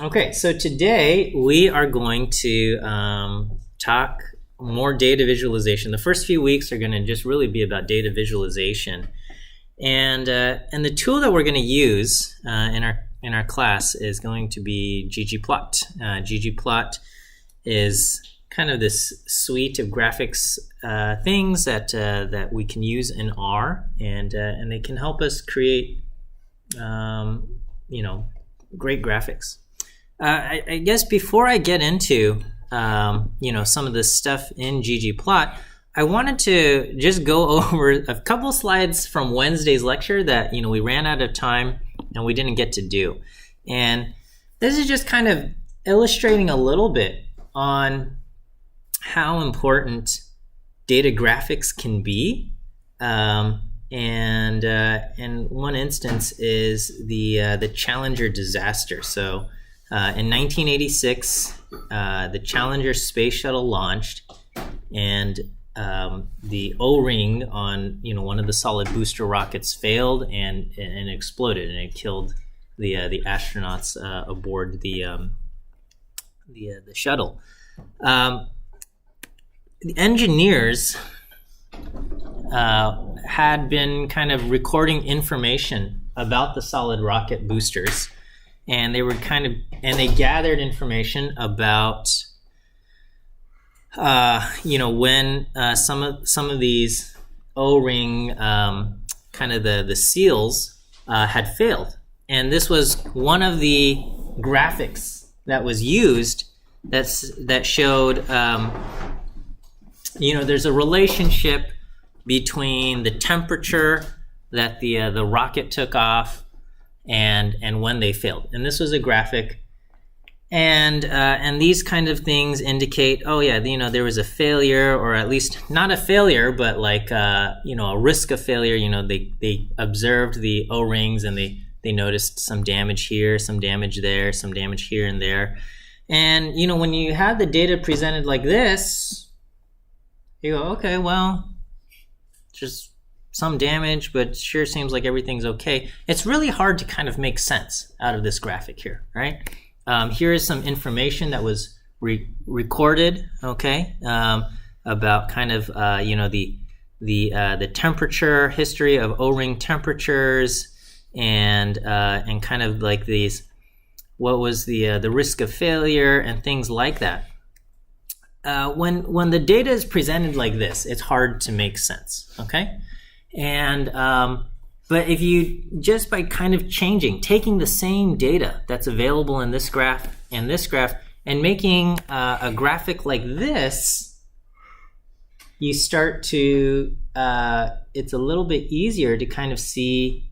Okay, so today we are going to talk more data visualization. The first few weeks are going to just really be about data visualization, and the tool that we're going to use in our class is going to be ggplot. ggplot is kind of this suite of graphics things that we can use in R, and they can help us create great graphics. I guess before I get into some of this stuff in ggplot, I wanted to just go over a couple slides from Wednesday's lecture that we ran out of time and we didn't get to do. And this is just kind of illustrating a little bit on how important data graphics can be. And one instance is the Challenger disaster. So in 1986, the Challenger space shuttle launched, and the O-ring on one of the solid booster rockets failed and exploded, and it killed the astronauts aboard the shuttle. The engineers had been kind of recording information about the solid rocket boosters, and they gathered information about when some of these O-ring kind of the seals had failed, and this was one of the graphics that was used that showed there's a relationship between the temperature that the rocket took off and when they failed. And this was a graphic, and these kind of things indicate, there was a failure, or at least not a failure, but like a risk of failure. They observed the O-rings, and they noticed some damage here, some damage there, some damage here and there. And when you have the data presented like this, you go, okay, well, just some damage, but sure seems like everything's okay. It's really hard to kind of make sense out of this graphic here, right? Here is some information that was recorded, okay, about kind of the temperature history of O-ring temperatures, and kind of like these, what was the risk of failure and things like that. When the data is presented like this, it's hard to make sense, okay? And but if you, just by kind of taking the same data that's available in this graph and this graph, and making a graphic like this, you start to, it's a little bit easier to kind of see,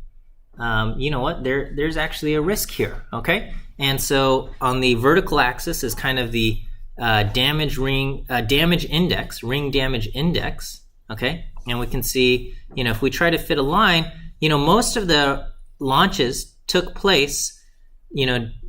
there's actually a risk here, okay? And so on the vertical axis is kind of the damage index, ring damage index, okay? And we can see, if we try to fit a line, most of the launches took place,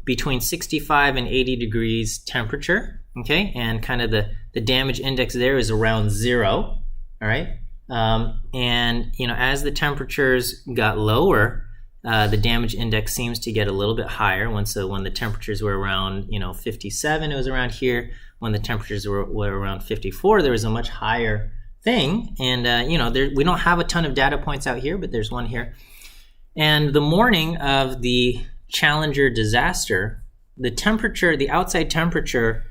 between 65 and 80 degrees temperature, okay? And kind of the damage index there is around 0, all right? And, as the temperatures got lower, the damage index seems to get a little bit higher. When the temperatures were around 57, it was around here. When the temperatures were around 54, there was a much higher thing. And we don't have a ton of data points out here, but there's one here. And the morning of the Challenger disaster, the outside temperature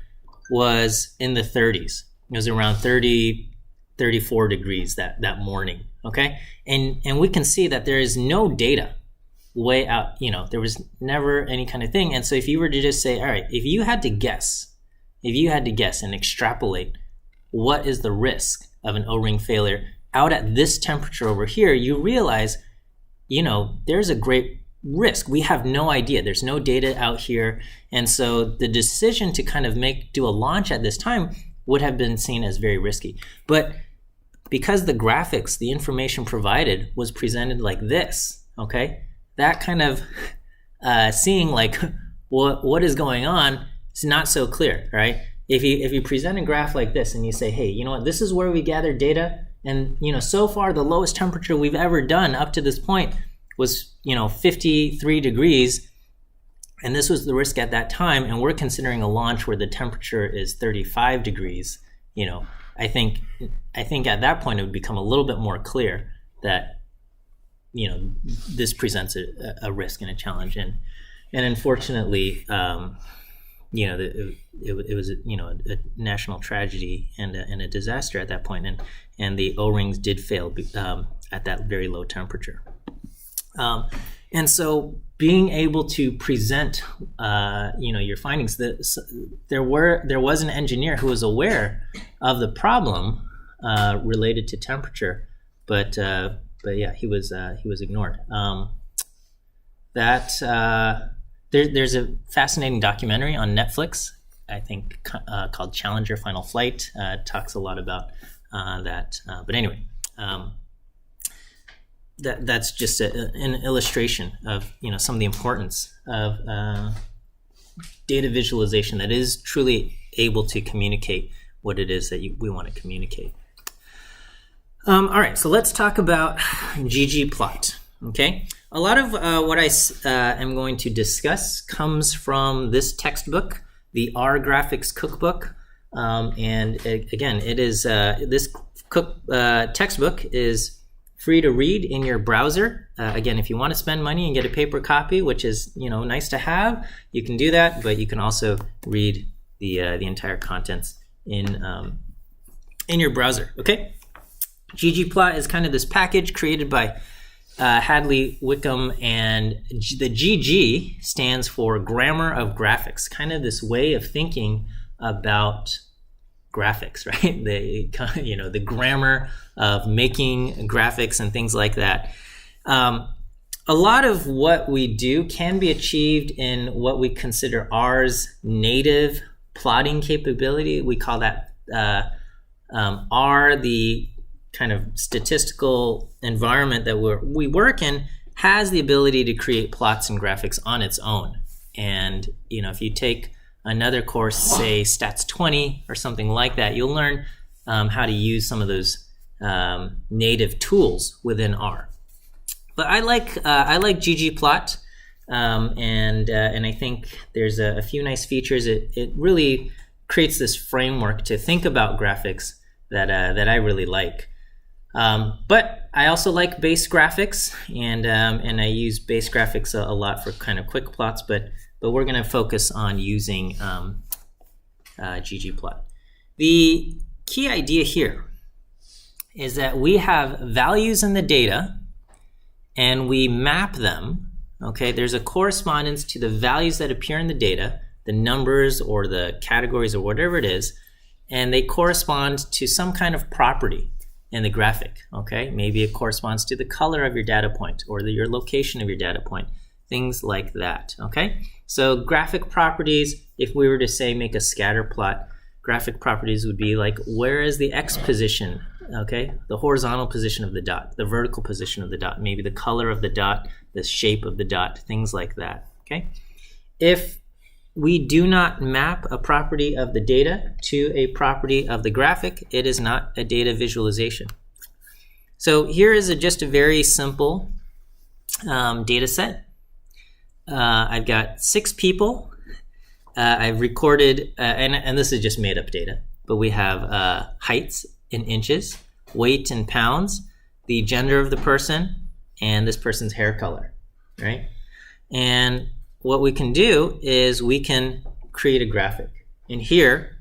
was in the 30s. It was around 30, 34 degrees that morning, okay? And we can see that there is no data way out, there was never any kind of thing. And so if you were to just say, all right, if you had to guess and extrapolate what is the risk of an O-ring failure out at this temperature over here, you realize, there's a great risk. We have no idea. There's no data out here. And so the decision to kind of do a launch at this time would have been seen as very risky. But because the graphics, the information provided was presented like this, okay, that kind of seeing like what is going on is not so clear, right? If you present a graph like this and you say, hey, this is where we gather data, and so far the lowest temperature we've ever done up to this point was 53 degrees, And this was the risk at that time, and we're considering a launch where the temperature is 35 degrees. I think at that point it would become a little bit more clear that this presents a risk and a challenge, and unfortunately, it was a national tragedy and a disaster at that point, and the O-rings did fail at that very low temperature. And so being able to present, your findings, there was an engineer who was aware of the problem related to temperature, but yeah, he was ignored. There's a fascinating documentary on Netflix, I think, called Challenger Final Flight. Talks a lot about that. But anyway. That's just an illustration of some of the importance of data visualization that is truly able to communicate what it is that we want to communicate. All right, so let's talk about ggplot. Okay, a lot of what I am going to discuss comes from this textbook, the R Graphics Cookbook, and again, it is this textbook is free to read in your browser. Again, if you want to spend money and get a paper copy, which is nice to have, you can do that. But you can also read the entire contents in your browser. Okay, ggplot is kind of this package created by Hadley Wickham, and the GG stands for Grammar of Graphics. Kind of this way of thinking about graphics, right? The grammar of making graphics and things like that. A lot of what we do can be achieved in what we consider R's native plotting capability. We call that R, the kind of statistical environment that we work in, has the ability to create plots and graphics on its own. And if you take another course, say Stats 20 or something like that, you'll learn how to use some of those native tools within R. But I like ggplot, and I think there's a few nice features. It really creates this framework to think about graphics that I really like. But I also like base graphics, and I use base graphics a lot for kind of quick plots, but we're going to focus on using ggplot. The key idea here is that we have values in the data and we map them. Okay, there's a correspondence to the values that appear in the data, the numbers or the categories or whatever it is, and they correspond to some kind of property in the graphic. Okay, maybe it corresponds to the color of your data point or your location of your data point, things like that. Okay, so graphic properties, if we were to say make a scatter plot, graphic properties would be like, where is the X position? Okay, the horizontal position of the dot, the vertical position of the dot, maybe the color of the dot, the shape of the dot, things like that. Okay, if we do not map a property of the data to a property of the graphic, it is not a data visualization. So here is just a very simple data set. I've got 6 people. I've recorded, and this is just made up data, but we have heights in inches, weight in pounds, the gender of the person, and this person's hair color, right? And what we can do is we can create a graphic. And here,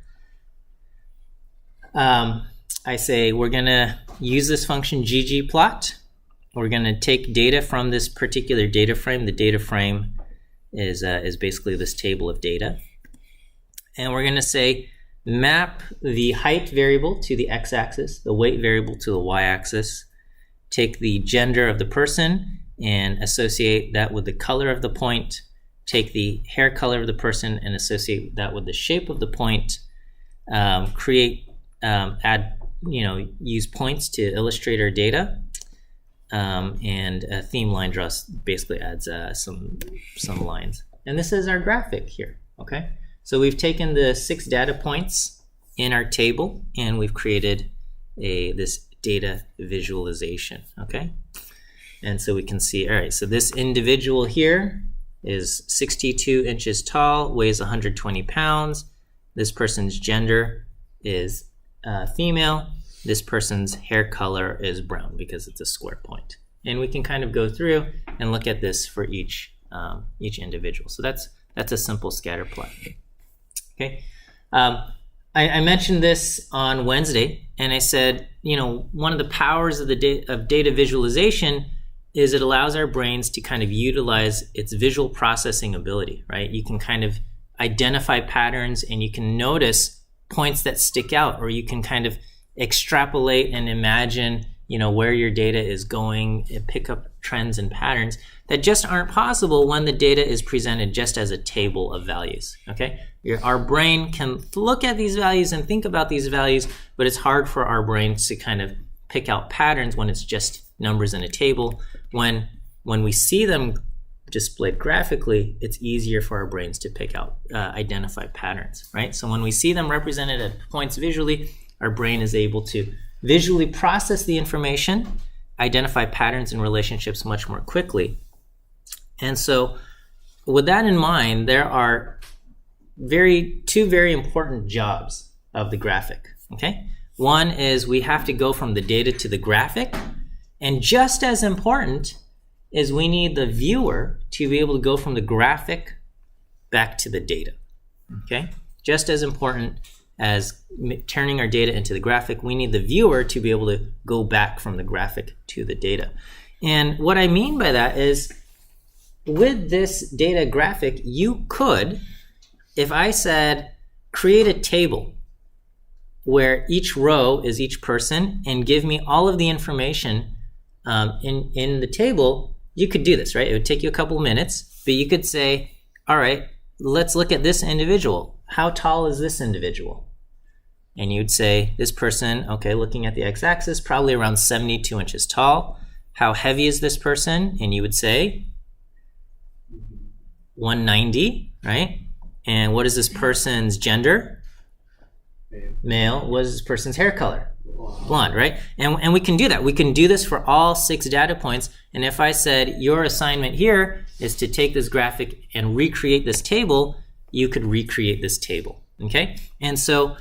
I say we're going to use this function ggplot. We're going to take data from this particular data frame. The data frame is basically this table of data. And we're going to say map the height variable to the x-axis, the weight variable to the y-axis, take the gender of the person and associate that with the color of the point, take the hair color of the person and associate that with the shape of the point, use points to illustrate our data, and a theme line draw basically adds some lines. And this is our graphic here, okay? So we've taken the 6 data points in our table and we've created this data visualization, okay? And so we can see, all right, so this individual here is 62 inches tall, weighs 120 pounds. This person's gender is female. This person's hair color is brown because it's a square point. And we can kind of go through and look at this for each individual. So that's a simple scatter plot. Okay. I mentioned this on Wednesday, and I said, one of the powers of data visualization is it allows our brains to kind of utilize its visual processing ability, right? You can kind of identify patterns, and you can notice points that stick out, or you can kind of extrapolate and imagine, where your data is going, and pick up trends and patterns that just aren't possible when the data is presented just as a table of values, okay? Our brain can look at these values and think about these values, but it's hard for our brains to kind of pick out patterns when it's just numbers in a table. When we see them displayed graphically, it's easier for our brains to pick out, identify patterns, right? So when we see them represented at points visually, our brain is able to visually process the information, identify patterns and relationships much more quickly. And so with that in mind, there are two very important jobs of the graphic, okay? One is we have to go from the data to the graphic, and just as important is we need the viewer to be able to go from the graphic back to the data, okay? Just as important as turning our data into the graphic, we need the viewer to be able to go back from the graphic to the data. And what I mean by that is, with this data graphic, you could, if I said, create a table where each row is each person and give me all of the information in the table, you could do this, right? It would take you a couple of minutes, but you could say, all right, let's look at this individual. How tall is this individual? And you'd say, this person, okay, looking at the x-axis, probably around 72 inches tall. How heavy is this person? And you would say 190, right? And what is this person's gender? Male. What is this person's hair color? Blonde, right? And we can do that. We can do this for all 6 data points. And if I said your assignment here is to take this graphic and recreate this table, you could recreate this table, okay? And so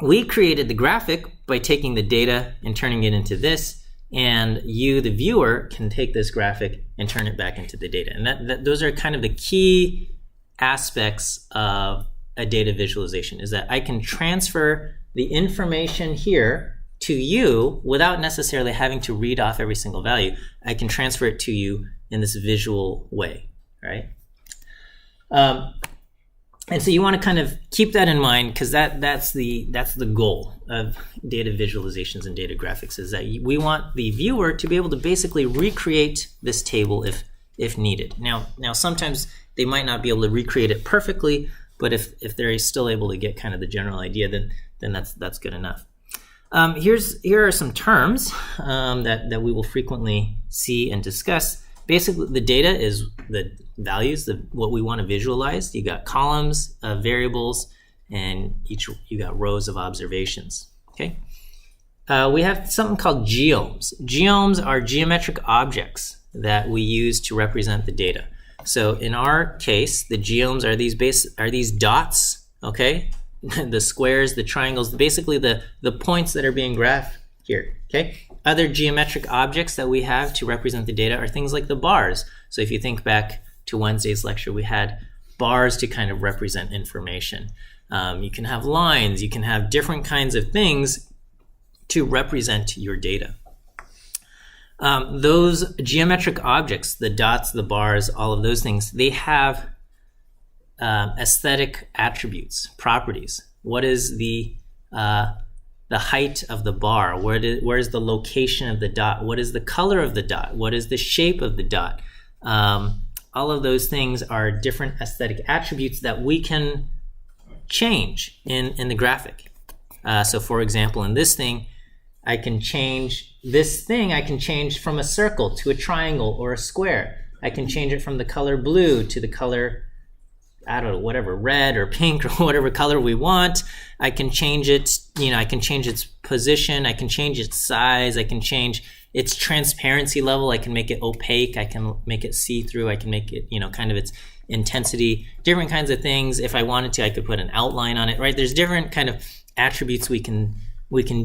we created the graphic by taking the data and turning it into this, and you, the viewer, can take this graphic and turn it back into the data. And those are kind of the key aspects of a data visualization, is that I can transfer the information here to you without necessarily having to read off every single value. I can transfer it to you in this visual way, right? And so you want to kind of keep that in mind, because that's the goal of data visualizations and data graphics, is that we want the viewer to be able to basically recreate this table if needed. Now sometimes they might not be able to recreate it perfectly, but if they're still able to get kind of the general idea, then that's good enough. Here are some terms that we will frequently see and discuss. Basically, the data is the values, what we want to visualize. You got columns of variables, and you got rows of observations. Okay. We have something called geomes. Geomes are geometric objects that we use to represent the data. So in our case, the geomes are these dots. Okay, the squares, the triangles, basically the points that are being graphed here. Okay. Other geometric objects that we have to represent the data are things like the bars. So if you think back to Wednesday's lecture, we had bars to kind of represent information. You can have lines, you can have different kinds of things to represent your data. Those geometric objects, the dots, the bars, all of those things, they have aesthetic attributes, properties. What is the height of the bar? Where is the location of the dot? What is the color of the dot? What is the shape of the dot? All of those things are different aesthetic attributes that we can change in the graphic. So for example, in this thing, I can change from a circle to a triangle or a square. I can change it from the color blue to the color I don't know, whatever, red or pink or whatever color we want. I can change it, I can change its position, I can change its size, I can change its transparency level, I can make it opaque, I can make it see-through, I can make it, kind of its intensity, different kinds of things. If I wanted to, I could put an outline on it, right? There's different kind of attributes we can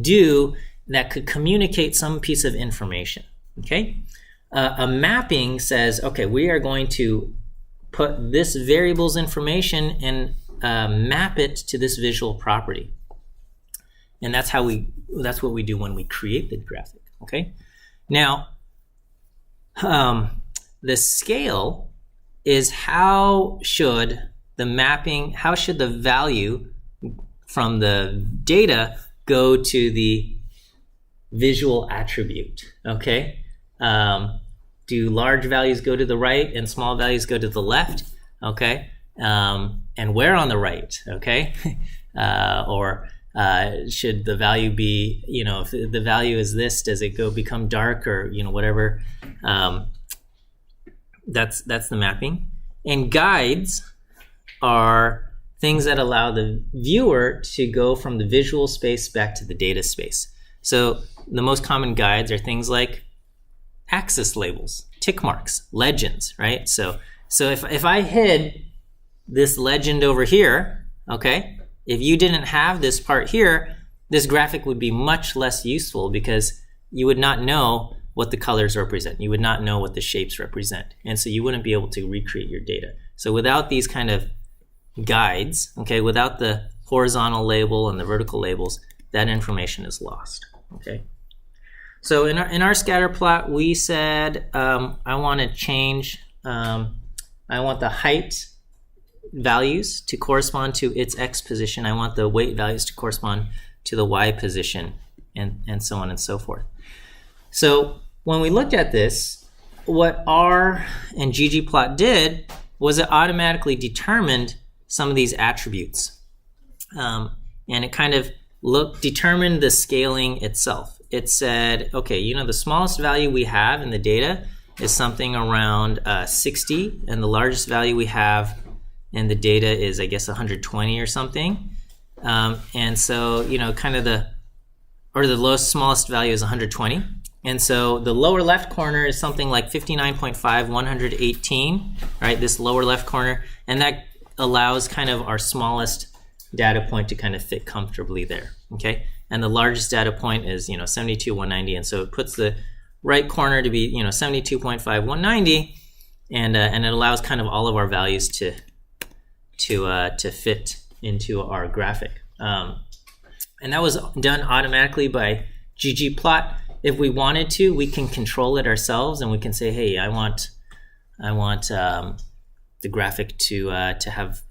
do that could communicate some piece of information, okay? A mapping says, okay, we are going to put this variable's information and map it to this visual property. And that's what we do when we create the graphic, okay? Now, the scale is how should the value from the data go to the visual attribute, okay? Do large values go to the right and small values go to the left, okay? And where on the right, okay? Or should the value be, if the value is this, does it become dark or, whatever? That's the mapping. And guides are things that allow the viewer to go from the visual space back to the data space. So the most common guides are things like axis labels, tick marks, legends, right? So if I hid this legend over here, okay, if you didn't have this part here, this graphic would be much less useful because you would not know what the colors represent. You would not know what the shapes represent. And so you wouldn't be able to recreate your data. So without these kind of guides, okay, without the horizontal label and the vertical labels, that information is lost, okay? So in our scatter plot, we said I want to change, I want the height values to correspond to its x position. I want the weight values to correspond to the y position, and so on and so forth. So when we looked at this, what R and ggplot did was it automatically determined some of these attributes. And it kind of determined the scaling itself. It said, okay, the smallest value we have in the data is something around 60, and the largest value we have in the data is, I guess, 120 or something. And so, kind of the lowest, smallest value is 120. And so the lower left corner is something like 59.5, 118, right? This lower left corner, and that allows kind of our smallest data point to kind of fit comfortably there, okay? And the largest data point is, 72, 190, and so it puts the right corner to be, 72.5, 190, and it allows kind of all of our values to fit into our graphic. And that was done automatically by ggplot. If we wanted to, we can control it ourselves, and we can say, hey, I want the graphic to have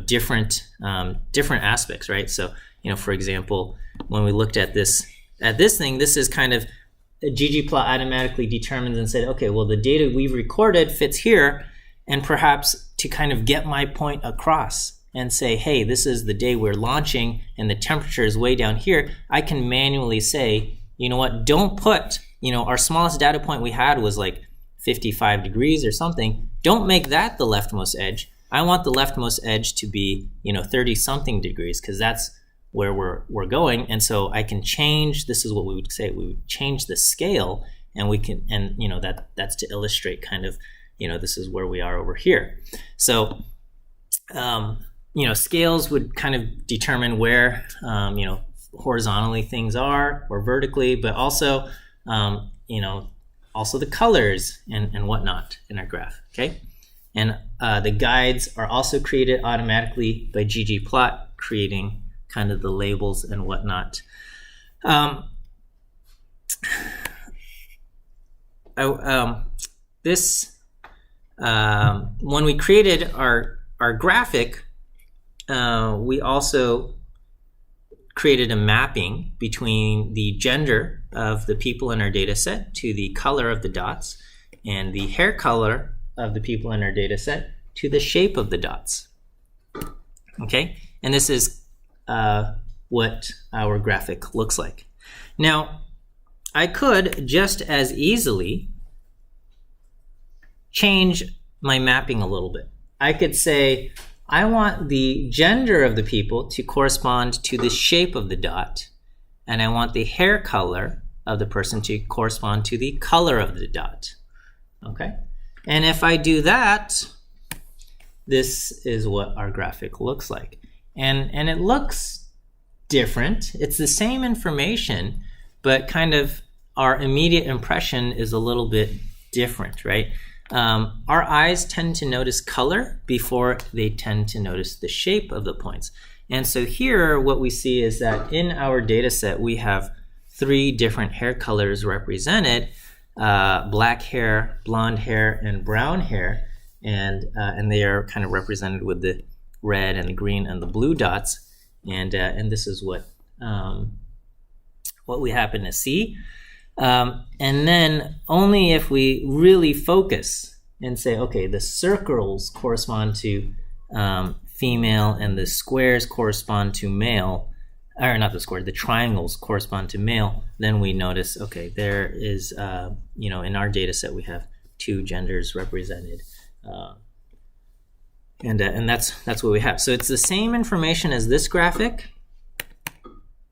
different aspects, right? So for example, when we looked at this thing, this is kind of ggplot automatically determines and said, okay, well, the data we've recorded fits here, and perhaps to kind of get my point across and say, hey, this is the day we're launching and the temperature is way down here, I can manually say, you know what, don't put, our smallest data point we had was like 55 degrees or something. Don't make that the leftmost edge. I want the leftmost edge to be, 30 something degrees, because that's where we're going. And so I can change, this is what we would say, we would change the scale, and we can, and that's to illustrate kind of, this is where we are over here. So, scales would kind of determine where, horizontally things are, or vertically, but also, also the colors and whatnot in our graph, okay? And the guides are also created automatically by ggplot, creating kind of the labels and whatnot. When we created our graphic, we also created a mapping between the gender of the people in our data set to the color of the dots, and the hair color of the people in our data set to the shape of the dots. Okay, and this is what our graphic looks like. Now, I could just as easily change my mapping a little bit. I could say, I want the gender of the people to correspond to the shape of the dot, and I want the hair color of the person to correspond to the color of the dot. Okay? And if I do that, this is what our graphic looks like. And it looks different. It's the same information, but kind of our immediate impression is a little bit different, right? Our eyes tend to notice color before they tend to notice the shape of the points. And so here what we see is that in our data set we have 3 different hair colors represented, black hair, blonde hair, and brown hair, and they are kind of represented with the red and the green and the blue dots, and this is what we happen to see. And then only if we really focus and say, okay, the circles correspond to female and the squares correspond to male, or not the square, the triangles correspond to male, then we notice, okay, there is, in our data set we have 2 genders represented. And that's what we have. So it's the same information as this graphic,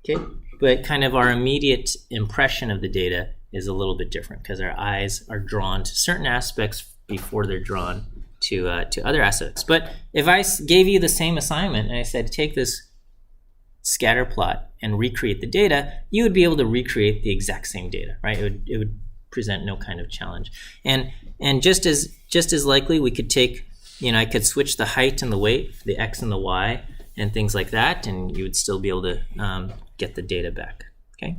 okay, but kind of our immediate impression of the data is a little bit different because our eyes are drawn to certain aspects before they're drawn to other aspects. But if I gave you the same assignment and I said, take this scatter plot and recreate the data, you would be able to recreate the exact same data, right? It would present no kind of challenge. And just as likely, we could take, I could switch the height and the weight, the X and the Y, and things like that, and you would still be able to get the data back. Okay.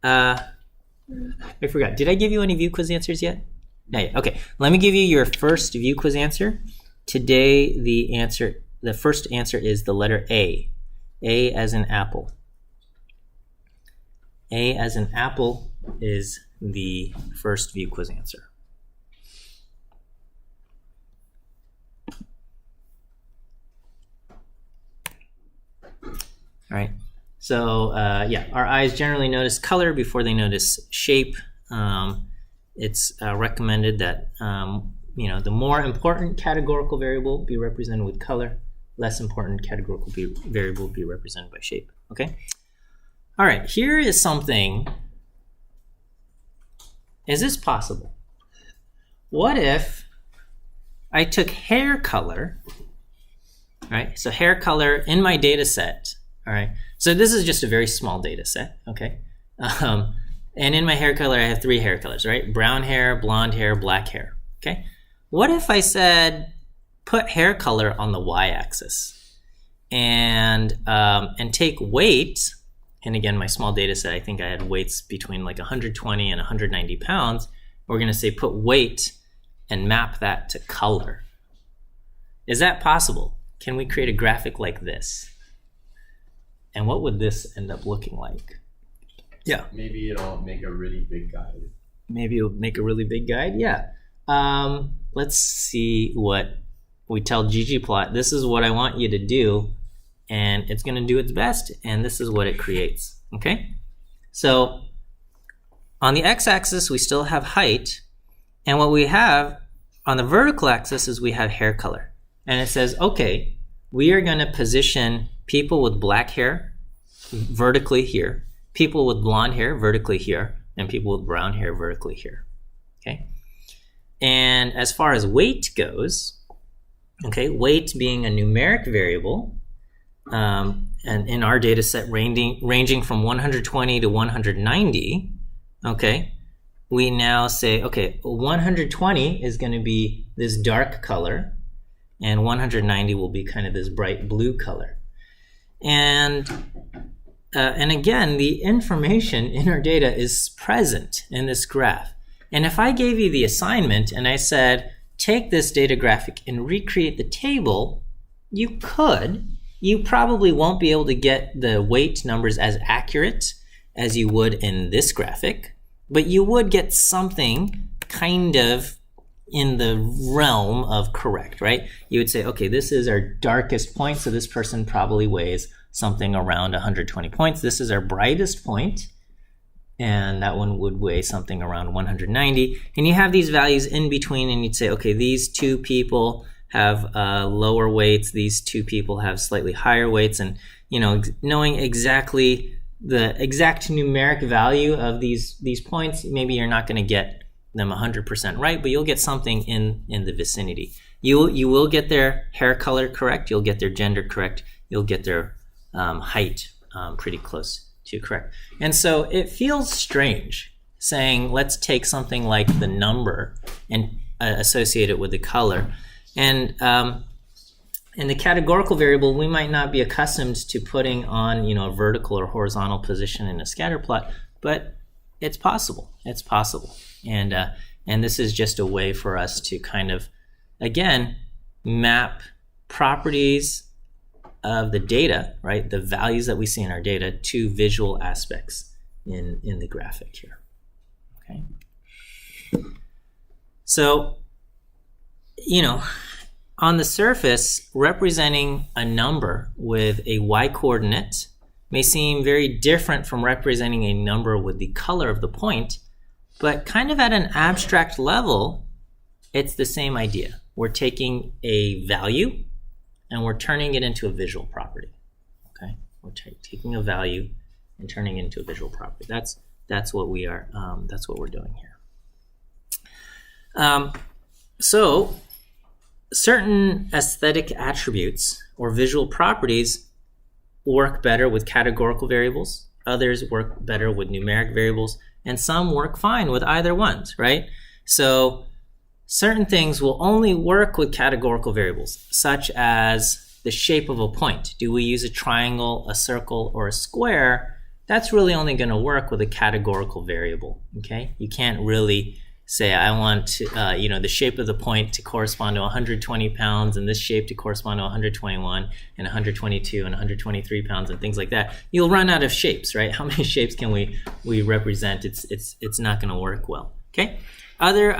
I forgot. Did I give you any view quiz answers yet? No, yet. Okay. Let me give you your first view quiz answer. Today, the first answer is the letter A. A as in apple. A as in apple is the first view quiz answer. All right. So our eyes generally notice color before they notice shape. It's recommended that the more important categorical variable be represented with color, less important categorical variable be represented by shape. Okay. All right. Here is something. Is this possible? What if I took hair color? Right. So hair color in my data set. All right. So this is just a very small data set. Okay. And in my hair color, I have 3 hair colors, right? Brown hair, blonde hair, black hair. Okay. What if I said, put hair color on the y-axis and take weight, and again, my small data set, I think I had weights between like 120 and 190 pounds. We're going to say put weight and map that to color. Is that possible? Can we create a graphic like this? And what would this end up looking like? Yeah. Maybe it'll make a really big guide. Maybe it'll make a really big guide? Yeah. Let's see what we tell ggplot. This is what I want you to do, and it's going to do its best, and this is what it creates. Okay? So on the x-axis, we still have height, and what we have on the vertical axis is we have hair color. And it says, okay, we are going to position people with black hair vertically here, people with blonde hair vertically here, and people with brown hair vertically here. Okay? And as far as weight goes, okay, weight being a numeric variable, and in our data set ranging from 120 to 190, okay, we now say, okay, 120 is going to be this dark color, and 190 will be kind of this bright blue color. And again, the information in our data is present in this graph. And if I gave you the assignment and I said, take this data graphic and recreate the table, you could. You probably won't be able to get the weight numbers as accurate as you would in this graphic, but you would get something kind of in the realm of correct, right? You would say, okay, this is our darkest point, so this person probably weighs something around 120 points. This is our brightest point, and that one would weigh something around 190. And you have these values in between, and you'd say, okay, these 2 people have lower weights. These two people have slightly higher weights, and knowing exactly the exact numeric value of these points, maybe you're not going to get them 100% right, but you'll get something in the vicinity. You will get their hair color correct. You'll get their gender correct. You'll get their height pretty close to correct. And so it feels strange saying, let's take something like the number and associate it with the color. And in the categorical variable, we might not be accustomed to putting on a vertical or horizontal position in a scatter plot, but it's possible. It's possible. And this is just a way for us to kind of, again, map properties of the data, right? The values that we see in our data to visual aspects in the graphic here. Okay. So, on the surface, representing a number with a y-coordinate may seem very different from representing a number with the color of the point, but kind of at an abstract level, it's the same idea. We're taking a value and we're turning it into a visual property. Okay, we're taking a value and turning it into a visual property. That's what we are. That's what we're doing here. So certain aesthetic attributes or visual properties work better with categorical variables. Others work better with numeric variables, and some work fine with either ones, right? So certain things will only work with categorical variables, such as the shape of a point. Do we use a triangle, a circle, or a square? That's really only going to work with a categorical variable, okay? You can't really say, I want to, the shape of the point to correspond to 120 pounds and this shape to correspond to 121 and 122 and 123 pounds and things like that. You'll run out of shapes, right? How many shapes can we represent? It's not going to work well, okay? Other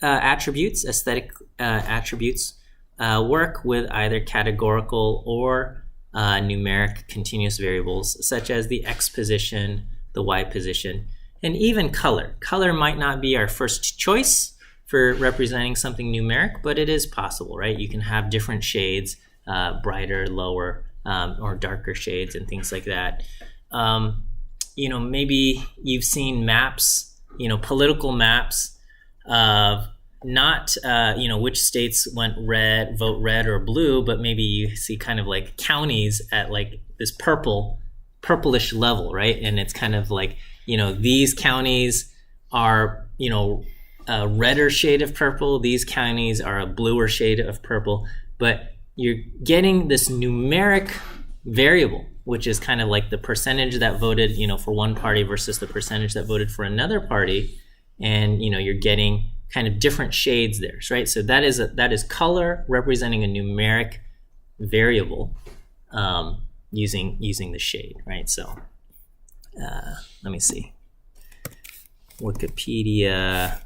attributes, aesthetic attributes, work with either categorical or numeric continuous variables, such as the x position, the y position, and even color. Color might not be our first choice for representing something numeric, but it is possible, right? You can have different shades, brighter, lower, or darker shades and things like that. Maybe you've seen maps, political maps of not, which states went vote red or blue, but maybe you see kind of like counties at like this purplish level, right? And it's kind of like, these counties are, a redder shade of purple. These counties are a bluer shade of purple. But you're getting this numeric variable, which is kind of like the percentage that voted, for one party versus the percentage that voted for another party. And, you're getting kind of different shades there, right? So that is color representing a numeric variable using the shade, right? So let me see. Wikipedia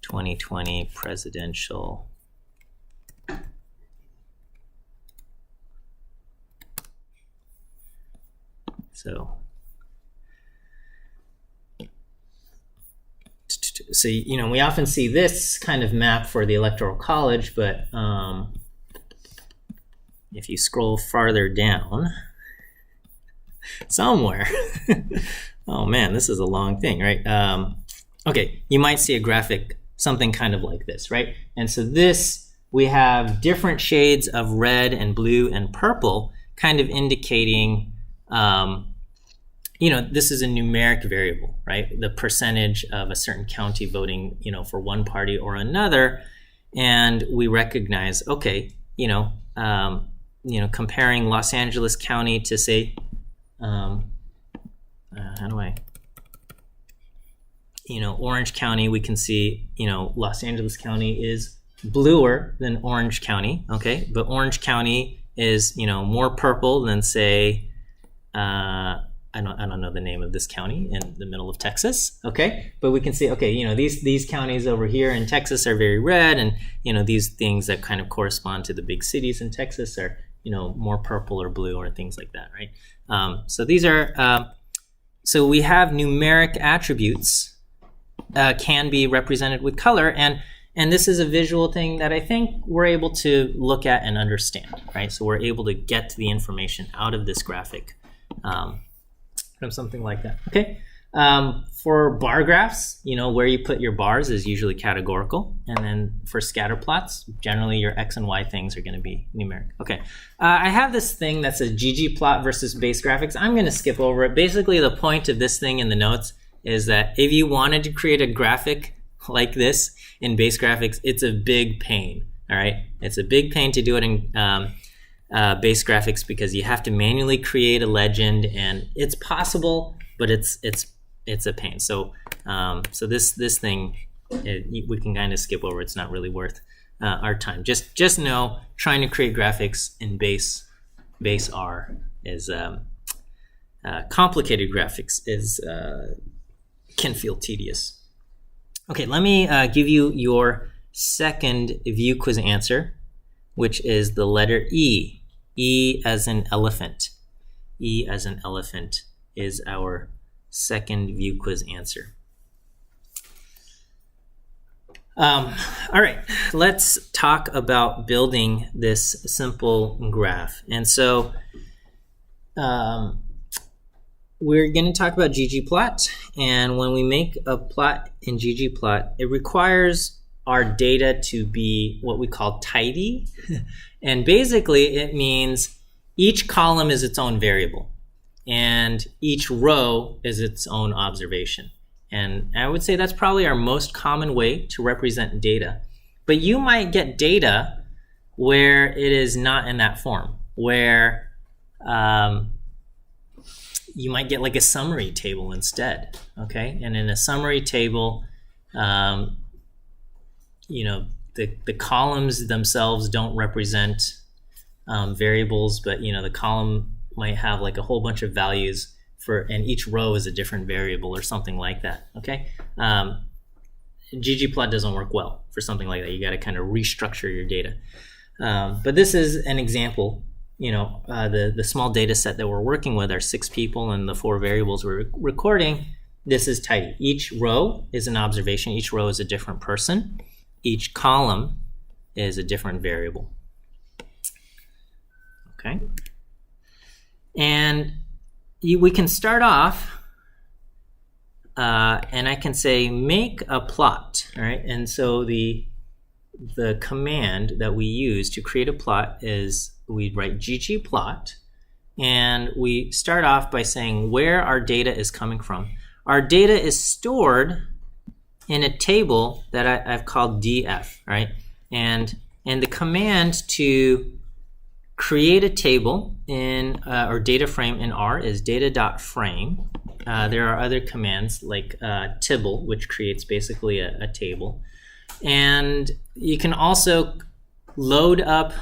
2020 presidential. So we often see this kind of map for the Electoral College, but if you scroll farther down somewhere, oh man, this is a long thing, right? Okay, you might see a graphic, something kind of like this, right? And so we have different shades of red and blue and purple, kind of indicating, this is a numeric variable, right? The percentage of a certain county voting, for one party or another. And we recognize, okay, comparing Los Angeles County to, say, Orange County, we can see, Los Angeles County is bluer than Orange County, okay? But Orange County is, more purple than, say, I don't know the name of this county in the middle of Texas, okay? But we can see, okay, these counties over here in Texas are very red, and, these things that kind of correspond to the big cities in Texas are, more purple or blue or things like that, right? So these are, so we have numeric attributes can be represented with color, and And this is a visual thing that I think we're able to look at and understand, right? So we're able to get the information out of this graphic from something like that, okay? For bar graphs, where you put your bars is usually categorical. And then for scatter plots, generally your X and Y things are going to be numeric. Okay, I have this thing that says ggplot versus base graphics. I'm going to skip over it. Basically, the point of this thing in the notes is that if you wanted to create a graphic like this in base graphics, it's a big pain, all right? It's a big pain to do it in base graphics because you have to manually create a legend, and it's possible, but it's a pain. So this thing we can kind of skip over. It's not really worth our time. Just know trying to create graphics in base R is complicated graphics can feel tedious. Okay, let me give you your second view quiz answer, which is the letter E. E as in elephant. E as in elephant is our second view quiz answer. All right, let's talk about building this simple graph. And so we're going to talk about ggplot. And when we make a plot in ggplot, it requires our data to be what we call tidy. And basically, it means each column is its own variable, and each row is its own observation. And I would say that's probably our most common way to represent data. But you might get data where it is not in that form, where you might get like a summary table instead, okay? And in a summary table, the columns themselves don't represent variables, but the column might have like a whole bunch of values and each row is a different variable or something like that, okay? ggplot doesn't work well for something like that. You got to kind of restructure your data. But this is an example. The small data set that we're working with are 6 people and the 4 variables we're recording. This is tidy. Each row is an observation. Each row is a different person. Each column is a different variable. Okay? And we can start off, and I can say make a plot, all right? And so the command that we use to create a plot is we write ggplot, and we start off by saying where our data is coming from. Our data is stored in a table that I've called df, right? And the command to create a table in or data frame in R is data.frame. There are other commands like tibble, which creates basically a table. And you can also load up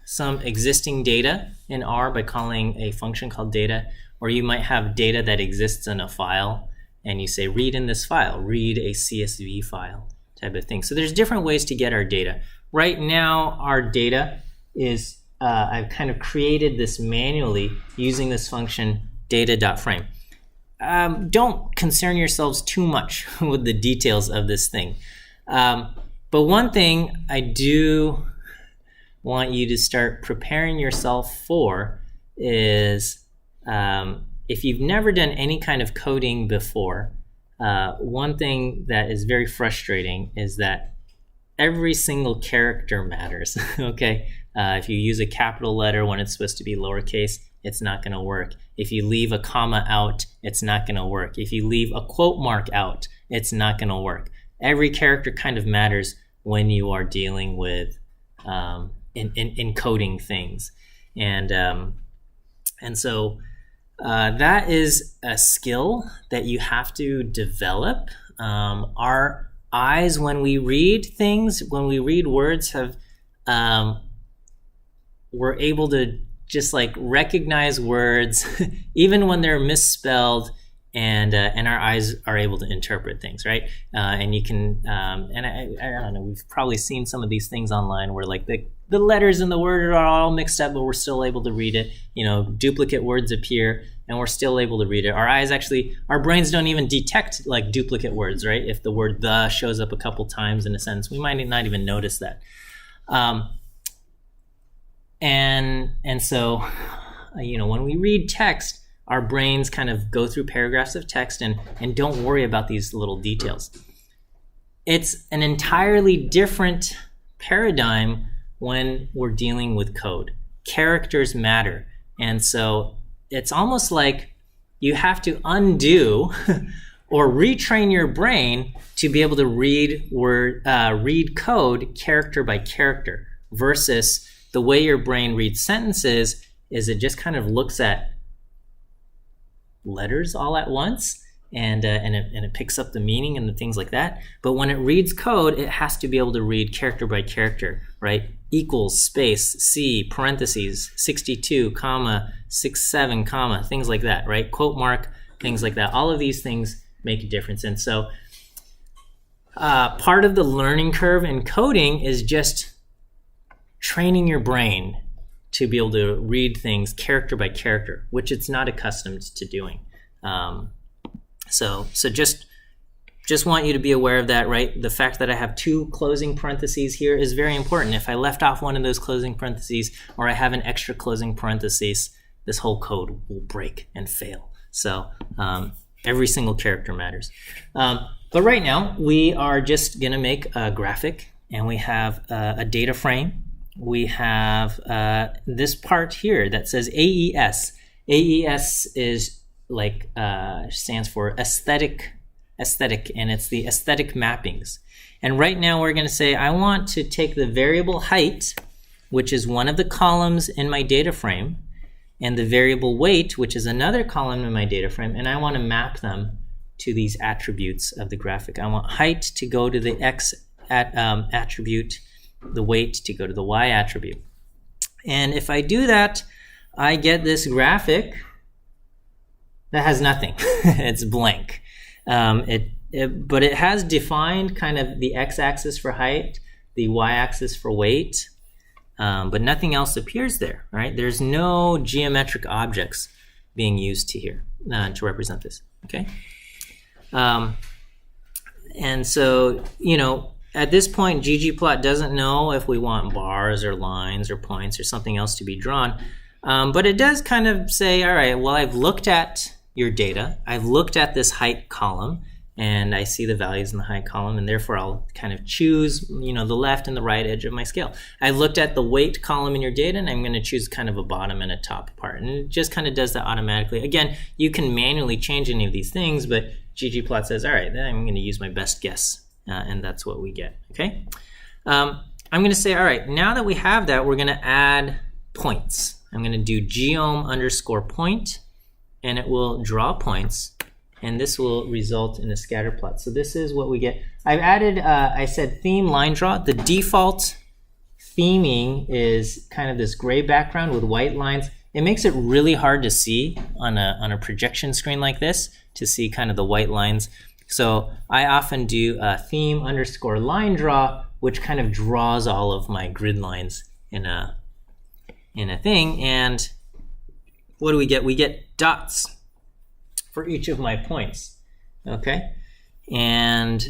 some existing data in R by calling a function called data, or you might have data that exists in a file and you say read in this file, read a CSV file type of thing. So there's different ways to get our data. Right now our data is I've kind of created this manually using this function data.frame. Don't concern yourselves too much with the details of this thing. But one thing I do want you to start preparing yourself for is if you've never done any kind of coding before, one thing that is very frustrating is that every single character matters, okay? If you use a capital letter when it's supposed to be lowercase, it's not going to work. If you leave a comma out, it's not going to work. If you leave a quote mark out, it's not going to work. Every character kind of matters when you are dealing with encoding things. And so that is a skill that you have to develop. Our eyes, when we read things, when we read words, we're able to just like recognize words even when they're misspelled, and our eyes are able to interpret things, right? And you can and I don't know, we've probably seen some of these things online where like the letters in the word are all mixed up, but we're still able to read it. Duplicate words appear, and we're still able to read it. Our brains don't even detect like duplicate words, right? If the word the shows up a couple times in a sentence, we might not even notice that. And so, when we read text, our brains kind of go through paragraphs of text and don't worry about these little details. It's an entirely different paradigm when we're dealing with code. Characters matter. And so it's almost like you have to undo or retrain your brain to be able to read code character by character, versus the way your brain reads sentences is it just kind of looks at letters all at once and it picks up the meaning and the things like that. But when it reads code, it has to be able to read character by character, right? Equals, space, C, parentheses, 62, comma, 67, comma, things like that, right? Quote mark, things like that. All of these things make a difference. And so part of the learning curve in coding is just training your brain to be able to read things character by character, which it's not accustomed to doing. So just want you to be aware of that, right? The fact that I have 2 closing parentheses here is very important. If I left off one of those closing parentheses, or I have an extra closing parentheses, this whole code will break and fail. So every single character matters. But right now, we are just going to make a graphic, and we have a data frame. We have this part here that says AES. AES is like stands for aesthetic, and it's the aesthetic mappings. And right now we're going to say I want to take the variable height, which is one of the columns in my data frame, and the variable weight, which is another column in my data frame, and I want to map them to these attributes of the graphic. I want height to go to the X attribute, the weight to go to the Y attribute. And if I do that, I get this graphic that has nothing. It's blank. But it has defined kind of the x-axis for height, the y-axis for weight, but nothing else appears there, right? There's no geometric objects being used here to represent this, okay? And so, at this point, ggplot doesn't know if we want bars or lines or points or something else to be drawn, but it does kind of say, all right, well, I've looked at your data. I've looked at this height column, and I see the values in the height column, and therefore I'll kind of choose, the left and the right edge of my scale. I've looked at the weight column in your data, and I'm going to choose kind of a bottom and a top part, and it just kind of does that automatically. Again, you can manually change any of these things, but ggplot says, all right, then I'm going to use my best guess, and that's what we get, okay? I'm going to say, all right, now that we have that, we're going to add points. I'm going to do geom_point, and it will draw points, and this will result in a scatter plot. So this is what we get. I've added, I said theme line draw. The default theming is kind of this gray background with white lines. It makes it really hard to see on a projection screen like this, to see kind of the white lines. So I often do theme_line draw, which kind of draws all of my grid lines in a thing. And what do we get? We get dots for each of my points, okay? And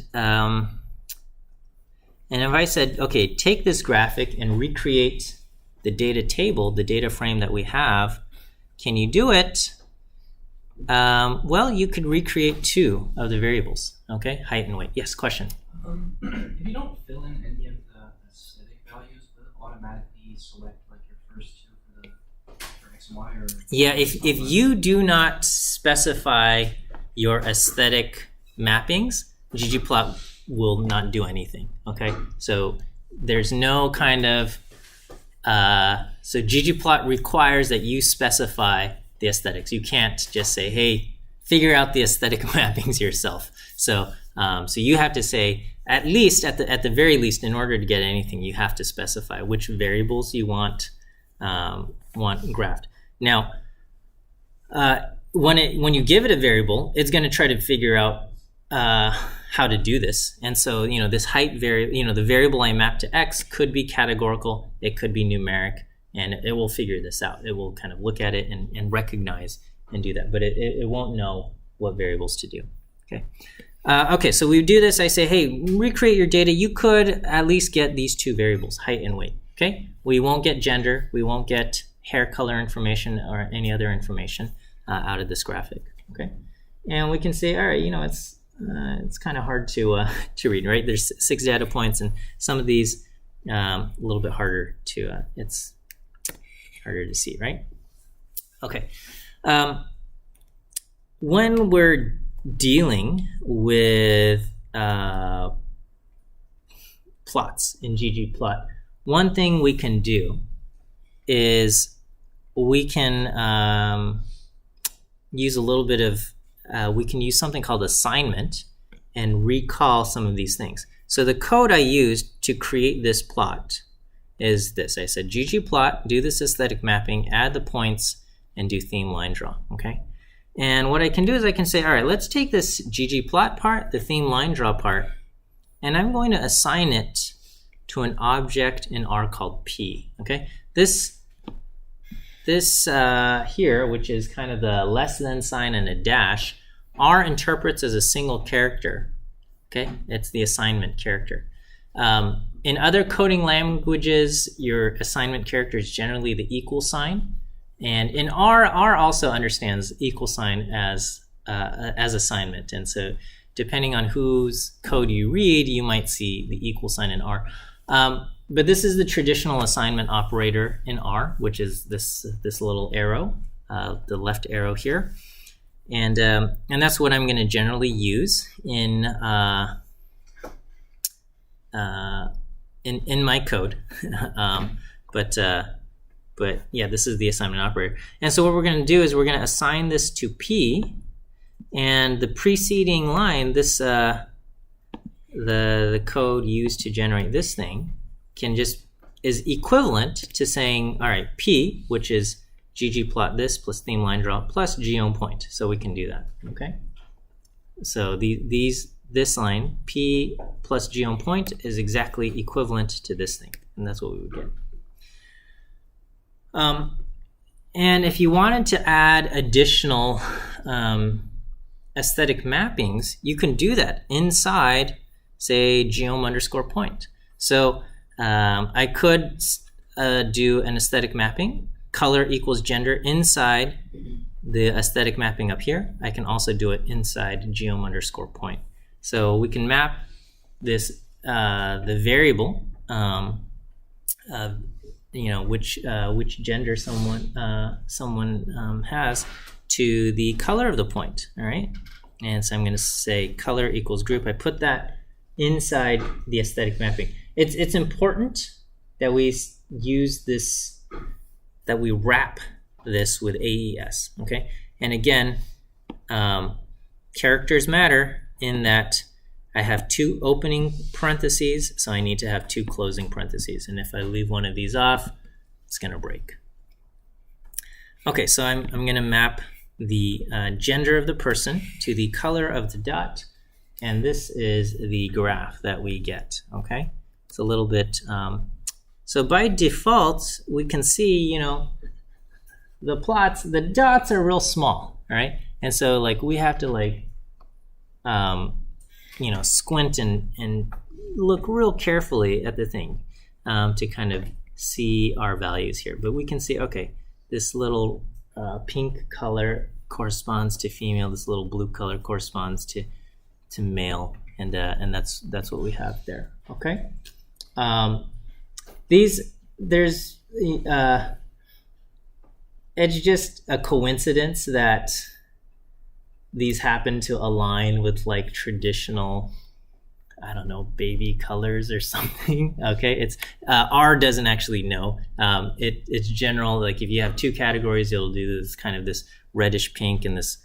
if I said, okay, take this graphic and recreate the data table, the data frame that we have, can you do it? Well, you could recreate 2 of the variables, okay? Height and weight. Yes, question? If you don't fill in any of the aesthetic values, will it automatically select like your first 2 for X and Y? Or yeah, if you do not specify your aesthetic mappings, ggplot will not do anything, okay? So there's no kind of, so ggplot requires that you specify the aesthetics. You can't just say, hey, figure out the aesthetic mappings yourself. So you have to say, at the very least, in order to get anything, you have to specify which variables you want graphed. Now, when you give it a variable, it's going to try to figure out how to do this. And so, this height the variable I map to X could be categorical, it could be numeric, and it will figure this out. It will kind of look at it and recognize and do that, but it won't know what variables to do. Okay. Okay, so we do this. I say, hey, recreate your data. You could at least get these two variables, height and weight. Okay, we won't get gender. We won't get hair color information or any other information out of this graphic. Okay, and we can say, all right, it's kind of hard to read, right? There's 6 data points, and some of these a little bit harder to it's harder to see, right? Okay, when we're dealing with plots in ggplot, one thing we can do is we can use a little bit of we can use something called assignment and recall some of these things. So the code I used to create this plot is this. I said ggplot, do this aesthetic mapping, add the points, and do theme line draw. Okay. And what I can do is I can say, all right, let's take this ggplot part, the theme line draw part, and I'm going to assign it to an object in R called P. Okay, this here, which is kind of the less than sign and a dash, R interprets as a single character. Okay, it's the assignment character. In other coding languages, your assignment character is generally the equal sign. And in R also understands equal sign as assignment. And so depending on whose code you read, you might see the equal sign in R. But this is the traditional assignment operator in R, which is this little arrow, the left arrow here. And that's what I'm going to generally use in my code. But yeah, this is the assignment operator. And so what we're going to do is we're going to assign this to P, and the preceding line, this the code used to generate this thing, is equivalent to saying, all right, P, which is ggplot this plus theme line draw plus geom point. So we can do that. Okay. So this line P plus geom point is exactly equivalent to this thing, and that's what we would get. And if you wanted to add additional aesthetic mappings, you can do that inside, say, geom_point. So I could do an aesthetic mapping, color equals gender, inside the aesthetic mapping up here. I can also do it inside geom_point. So we can map this the variable which gender someone has to the color of the point. All right, and so I'm going to say color equals group. I put that inside the aesthetic mapping. It's important that we use this, that we wrap this with AES. Okay, and again, characters matter in that I have 2 opening parentheses, so I need to have 2 closing parentheses. And if I leave one of these off, it's going to break. Okay, so I'm going to map the gender of the person to the color of the dot, and this is the graph that we get. Okay, it's a little bit. So by default, we can see, the plots, the dots are real small. All right, and so we have to squint and look real carefully at the thing to kind of see our values here. But we can see, okay, this little pink color corresponds to female. This little blue color corresponds to male, and that's what we have there. Okay, it's just a coincidence that these happen to align with traditional, I don't know, baby colors or something. Okay, it's R doesn't actually know. It's general. If you have 2 categories, it'll do this kind of this reddish pink and this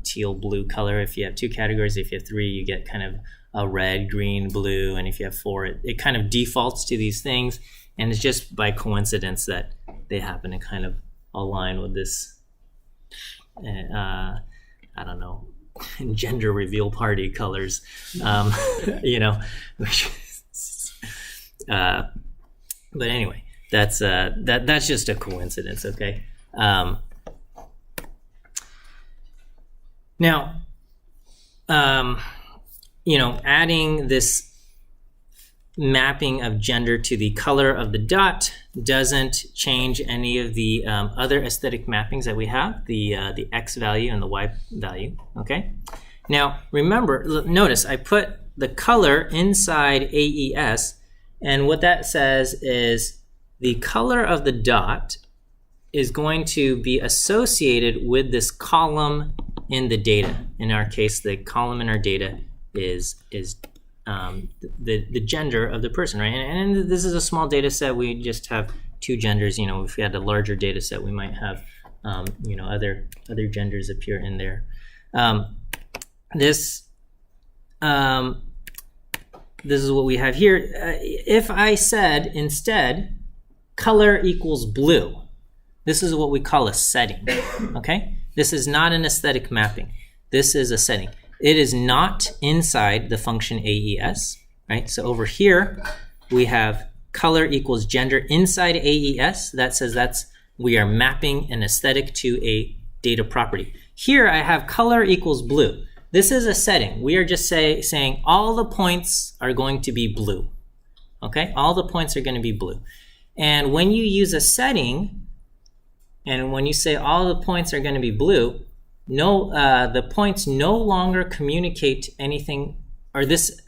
teal blue color. If you have 2 categories, if you have 3, you get kind of a red, green, blue, and if you have 4, it kind of defaults to these things, and it's just by coincidence that they happen to kind of align with this. I don't know, gender reveal party colors, but anyway, that's just a coincidence. Okay. Now, adding this mapping of gender to the color of the dot doesn't change any of the other aesthetic mappings that we have, the X value and the Y value, okay? Now, remember, notice I put the color inside AES, and what that says is the color of the dot is going to be associated with this column in the data. In our case, the column in our data is the gender of the person, right? And this is a small data set. We just have 2 genders. If we had a larger data set, we might have other genders appear in there. This is what we have here. If I said instead color equals blue, this is what we call a setting, okay? This is not an aesthetic mapping. This is a setting. It is not inside the function AES, right? So over here, we have color equals gender inside AES. That says we are mapping an aesthetic to a data property. Here I have color equals blue. This is a setting. We are just saying all the points are going to be blue, okay? All the points are going to be blue. And when you use a setting, and when you say all the points are going to be blue, the points no longer communicate anything, or this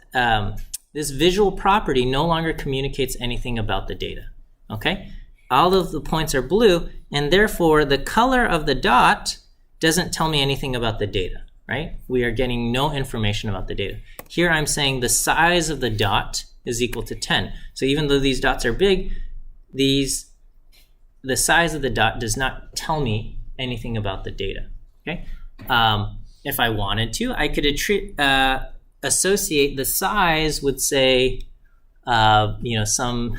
visual property no longer communicates anything about the data, okay? All of the points are blue, and therefore the color of the dot doesn't tell me anything about the data, right? We are getting no information about the data. Here I'm saying the size of the dot is equal to 10. So even though these dots are big, the size of the dot does not tell me anything about the data. Okay. If I wanted to, I could associate the size with, say, some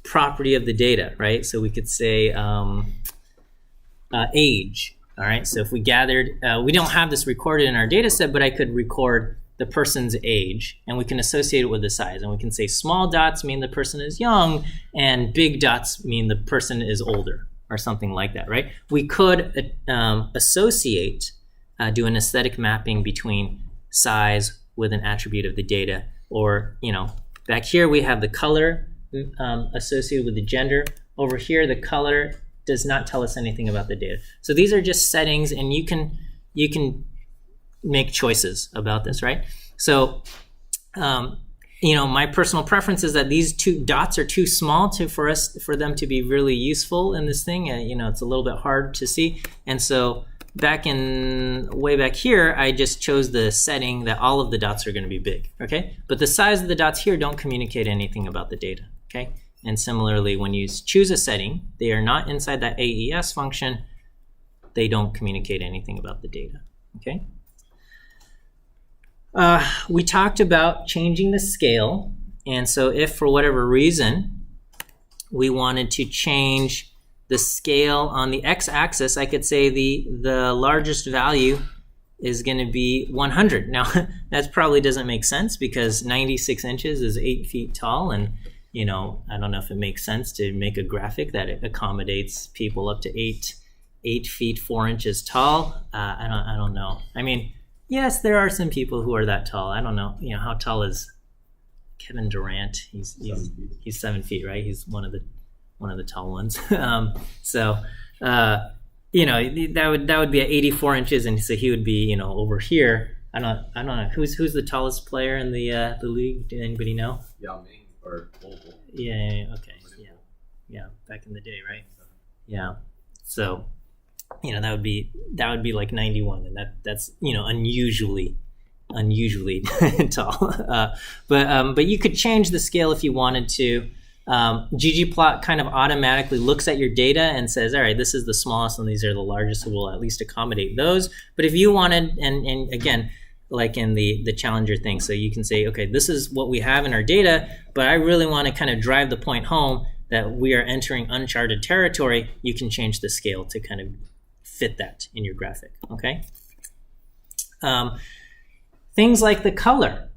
property of the data, right? So we could say age. All right. So if we gathered, we don't have this recorded in our data set, but I could record the person's age, and we can associate it with the size. And we can say small dots mean the person is young, and big dots mean the person is older, or something like that, right? We could associate, do an aesthetic mapping between size with an attribute of the data, or, back here we have the color associated with the gender. Over here, the color does not tell us anything about the data. So these are just settings, and you can make choices about this, right? So, my personal preference is that these 2 dots are too small for them to be really useful in this thing. It's a little bit hard to see. And so way back here, I just chose the setting that all of the dots are going to be big, okay? But the size of the dots here don't communicate anything about the data, okay? And similarly, when you choose a setting, they are not inside that AES function. They don't communicate anything about the data, okay? We talked about changing the scale, and so if for whatever reason we wanted to change the scale on the x-axis, I could say the largest value is going to be 100. Now, that probably doesn't make sense because 96 inches is 8 feet tall, and I don't know if it makes sense to make a graphic that accommodates people up to 8 feet 4 inches tall. I don't know. I mean, yes, there are some people who are that tall. I don't know. How tall is Kevin Durant? He's 7 feet, right? He's one of the tall ones. So that would be at 84 inches, and so he would be over here. I don't know who's the tallest player in the league. Do anybody know? Yao Ming or Global. Yeah. Okay. Yeah. Back in the day, right? Yeah. So. That would be like 91, and that's unusually tall. But you could change the scale if you wanted to. ggplot kind of automatically looks at your data and says, all right, this is the smallest and these are the largest, so we'll at least accommodate those. But if you wanted, and again, like in the Challenger thing, so you can say, okay, this is what we have in our data, but I really want to kind of drive the point home that we are entering uncharted territory. You can change the scale to kind of fit that in your graphic, okay? Things like the color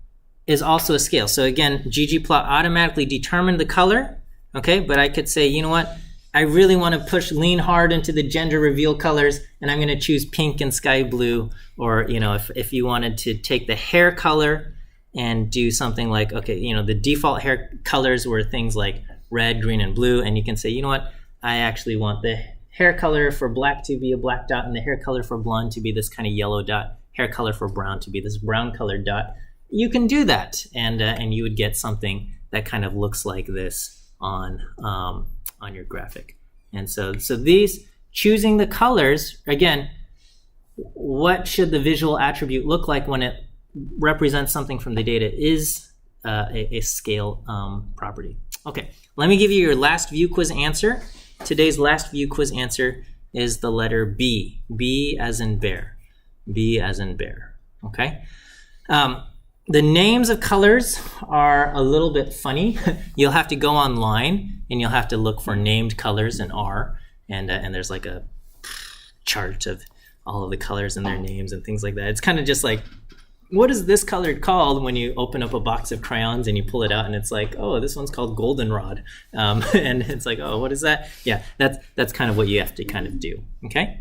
is also a scale. So again, ggplot automatically determined the color, okay? But I could say, you know what? I really want to lean hard into the gender reveal colors, and I'm going to choose pink and sky blue. Or, if you wanted to take the hair color and do something like, okay, the default hair colors were things like red, green, and blue, and you can say, you know what, I actually want the hair color for black to be a black dot, and the hair color for blonde to be this kind of yellow dot, hair color for brown to be this brown colored dot. You can do that, and you would get something that kind of looks like this on your graphic. And so these, choosing the colors, again, what should the visual attribute look like when it represents something from the data is a scale property. Okay, let me give you your last view quiz answer. Today's last view quiz answer is the letter B. B as in bear. B as in bear. Okay? The names of colors are a little bit funny. You'll have to go online and you'll have to look for named colors in R, and there's like a chart of all of the colors and their names and things like that. It's kind of just like, what is this color called when you open up a box of crayons and you pull it out and it's like, oh, this one's called goldenrod. And it's like, oh, what is that? Yeah, that's kind of what you have to kind of do, okay?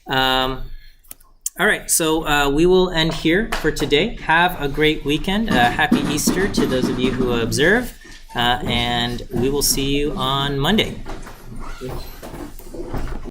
All right, so we will end here for today. Have a great weekend. Happy Easter to those of you who observe. And we will see you on Monday.